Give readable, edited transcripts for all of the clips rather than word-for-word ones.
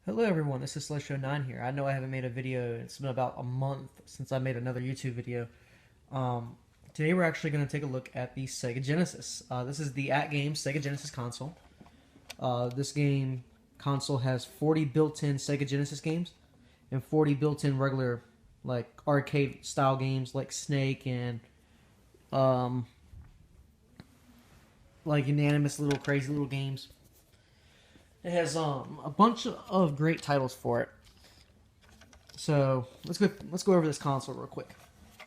Hello everyone, this is Celestial 9 here. I know I haven't made a video, it's been about a month since I made another YouTube video. Um, Today we're actually going to take a look at the Sega Genesis. This is the at-game Sega Genesis console. This game console has 40 built-in Sega Genesis games and 40 built-in regular like arcade style games like Snake and um, like unanimous little crazy little games. It has a bunch of great titles for it. So let's go over this console real quick.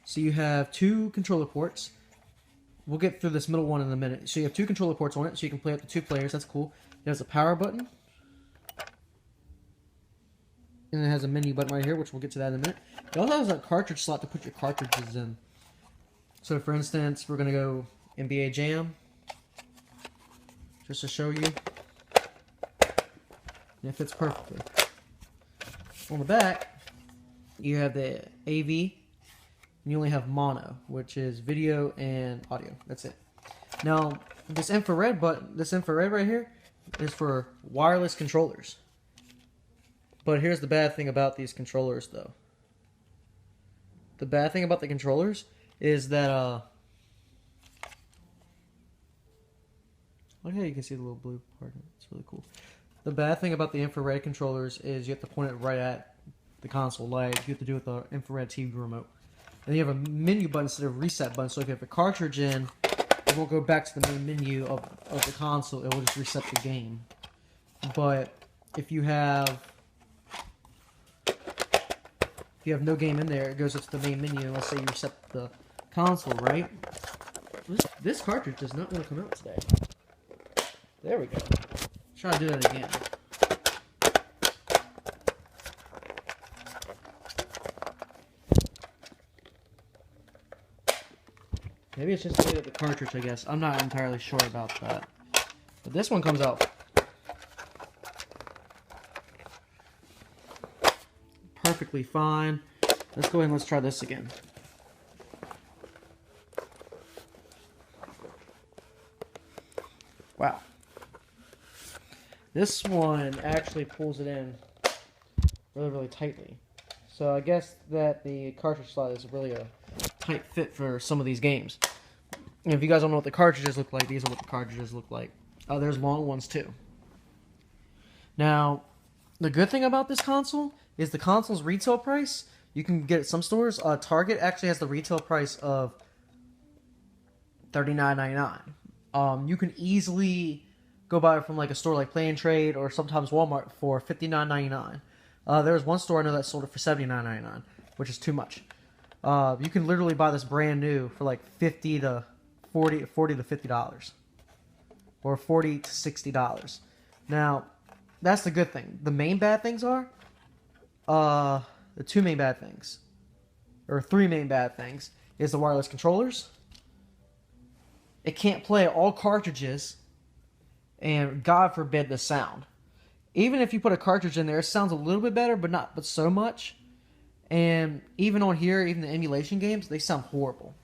So you have two controller ports. We'll get through this middle one in a minute. So you have two controller ports on it, so you can play up to 2 players. That's cool. It has a power button, and it has a menu button right here, which we'll get to that in a minute. It also has a cartridge slot to put your cartridges in. So for instance, we're gonna go NBA Jam, just to show you. And it fits perfectly. On the back, you have the AV, and you only have mono, which is video and audio. That's it. Now, this infrared right here, is for wireless controllers. But here's the bad thing about these controllers, though. The bad thing about the controllers is that, look how you can see the little blue part. It's really cool. The bad thing about the infrared controllers is you have to point it right at the console, like you have to do with the infrared TV remote. And you have a menu button instead of reset button, so if you have a cartridge in, it won't go back to the main menu of the console, it will just reset the game. But if you have no game in there, it goes up to the main menu, and let's say you reset the console, right? This cartridge does not want to come out today. There we go. Try to do that again. Maybe it's just the cartridge, I guess. I'm not entirely sure about that. But this one comes out perfectly fine. Let's go ahead and let's try this again. Wow. This one actually pulls it in really, really tightly. So I guess that the cartridge slot is really a tight fit for some of these games. And if you guys don't know what the cartridges look like, these are what the cartridges look like. There's long ones too. Now, the good thing about this console is the console's retail price. You can get it at some stores. Target actually has the retail price of $39.99. You can easily go buy it from like a store like Play and Trade or sometimes Walmart for $59.99. There's one store I know that sold it for $79.99, which is too much. You can literally buy this brand new for like $40 to $50, or $40 to $60. Now, that's the good thing. The main bad things are the two main bad things, or three main bad things, is the wireless controllers. It can't play all cartridges, and God forbid the sound. Even if you put a cartridge in there, it sounds a little bit better, but so much. And even on here, even the emulation games, they sound horrible.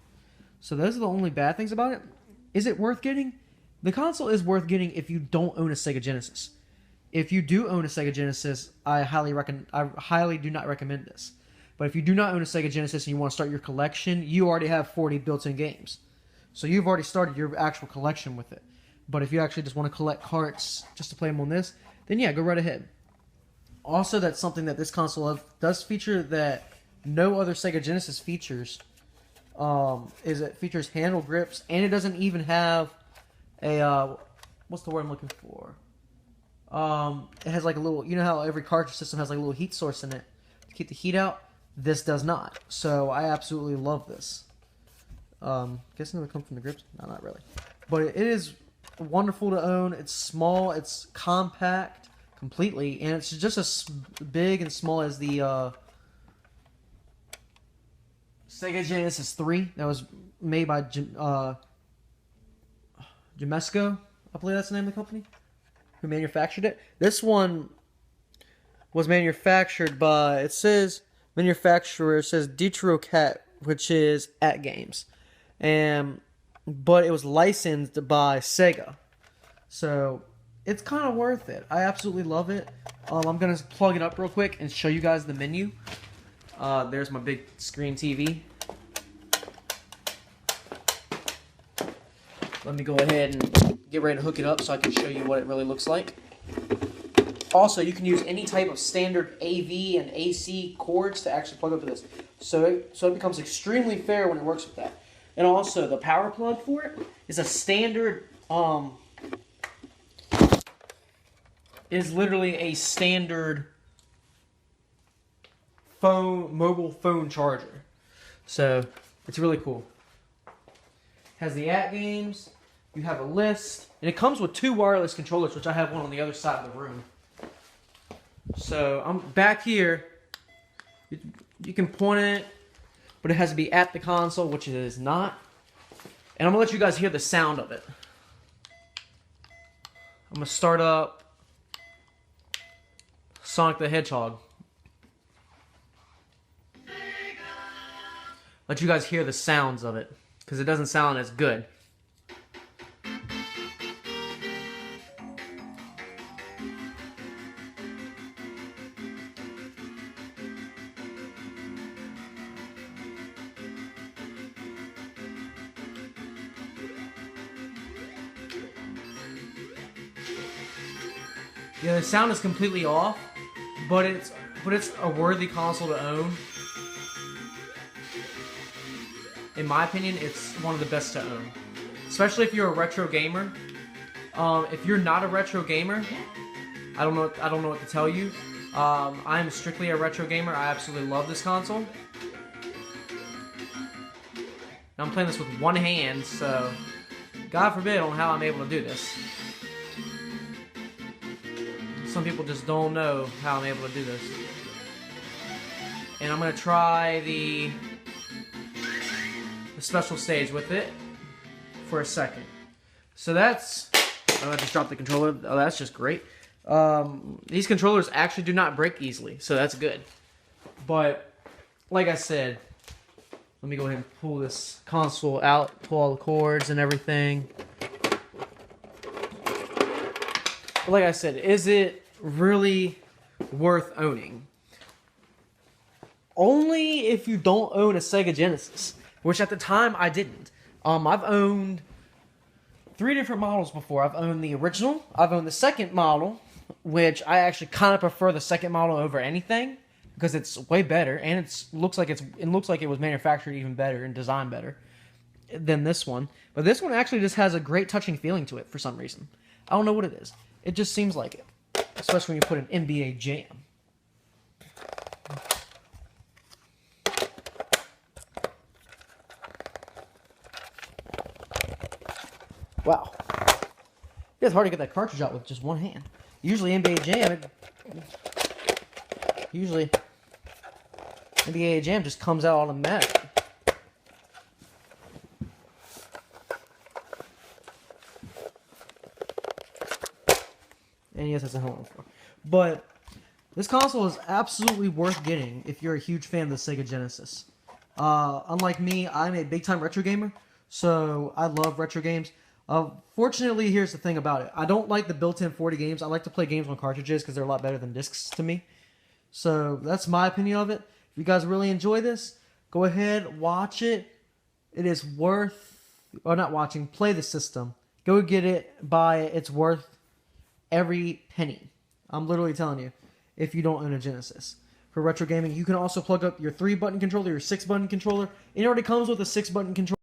So those are the only bad things about it. Is it worth getting? The console is worth getting if you don't own a Sega Genesis. If you do own a Sega Genesis, I highly do not recommend this. But if you do not own a Sega Genesis and you want to start your collection, you already have 40 built-in games. So you've already started your actual collection with it. But if you actually just want to collect carts just to play them on this, then yeah, go right ahead. Also, that's something that this console does feature that no other Sega Genesis features. Is it features handle grips, and it doesn't even have a what's the word I'm looking for? It has like a little, you know how every cartridge system has like a little heat source in it to keep the heat out. This does not. So I absolutely love this. Guessing it would come from the grips? No, not really. But it is wonderful to own. It's small. It's compact completely, and it's just as big and small as the Sega Genesis 3 that was made by Gemesco. I believe that's the name of the company who manufactured it. This one was manufactured by, it says manufacturer, it says Detro Cat, which is at Games, but it was licensed by Sega. So it's kind of worth it. I absolutely love it. I'm gonna plug it up real quick and show you guys the menu. There's my big screen TV. Let me go ahead and get ready to hook it up so I can show you what it really looks like. Also, you can use any type of standard AV and AC cords to actually plug up to this. So it becomes extremely fair when it works with that. And also, the power plug for it is a standard, is literally a standard mobile phone charger. So, it's really cool. Has the at games, you have a list, and it comes with 2 wireless controllers, which I have one on the other side of the room. So I'm back here. You can point it, but it has to be at the console, which it is not. And I'm gonna let you guys hear the sound of it. I'm gonna start up Sonic the Hedgehog. Let you guys hear the sounds of it, because it doesn't sound as good. Yeah, the sound is completely off, but it's a worthy console to own. In my opinion, it's one of the best to own, especially if you're a retro gamer. If you're not a retro gamer, I don't know what to tell you. I'm strictly a retro gamer. I absolutely love this console. I'm playing this with one hand, so God forbid on how I'm able to do this. Some people just don't know how I'm able to do this. And I'm going to try the special stage with it for a second. So that's... Oh, I just dropped the controller. Oh, that's just great. These controllers actually do not break easily, so that's good. But, like I said, let me go ahead and pull this console out, pull all the cords and everything. But like I said, is it really worth owning? Only if you don't own a Sega Genesis, which at the time I didn't. I've owned 3 different models before. I've owned the original, I've owned the second model, which I actually kind of prefer the second model over anything because it's way better and it looks like it was manufactured even better and designed better than this one. But this one actually just has a great touching feeling to it for some reason. I don't know what it is. It just seems like it, especially when you put an NBA Jam. Wow. It's hard to get that cartridge out with just one hand. Usually NBA Jam just comes out automatic. And yes, that's a home for. But this console is absolutely worth getting if you're a huge fan of the Sega Genesis. Unlike me, I'm a big-time retro gamer, so I love retro games. Fortunately, here's the thing about it. I don't like the built-in 40 games. I like to play games on cartridges because they're a lot better than discs to me. So that's my opinion of it. If you guys really enjoy this, go ahead, watch it. It is worth, or not watching, play the system. Go get it, buy it. It's worth every penny. I'm literally telling you, if you don't own a Genesis. For retro gaming, you can also plug up your 3-button controller, your 6-button controller. It already comes with a 6-button controller.